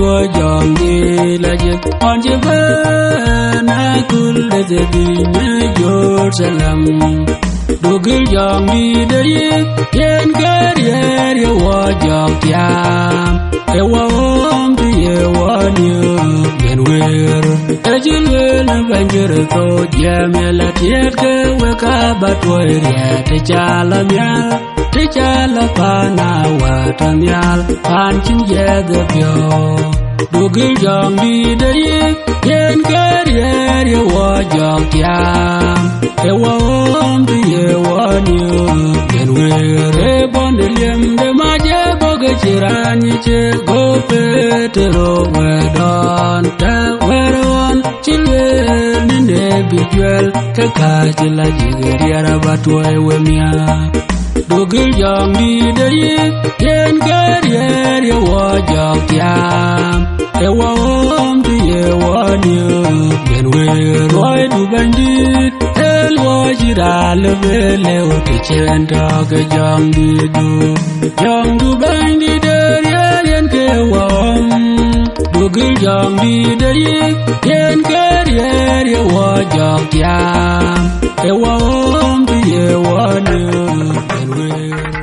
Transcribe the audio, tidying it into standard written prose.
tua dòng đi là giật on chế bên na kul để để đi nhớ Jerusalem đồ ghi dòng đi đây yên cái địa hoa dòng tiam ewa om đi ewa nhiều bên quê ejul na banjir to jamela tiệt ke weka batoi ria te chala mya te chala pana wa tamyal pan chin ye de pyo dugil jong di de yen karier ye wa jong tiam e wa om di ye wa new ben we re bon de lem de ma je bo ge chirani che go petro we don ta we ron chile ni ne bituel te ka chila jigeriara batoi we mia dugil jong di de yen karier ye wa jong tiam e wa om di ye wa new ben we roi du bandit el wa jira le vele o te chen dog jong du bandit yen ke wa dugil jong di de yen karier ye wa jong tiam e wa om di ye wa new ben we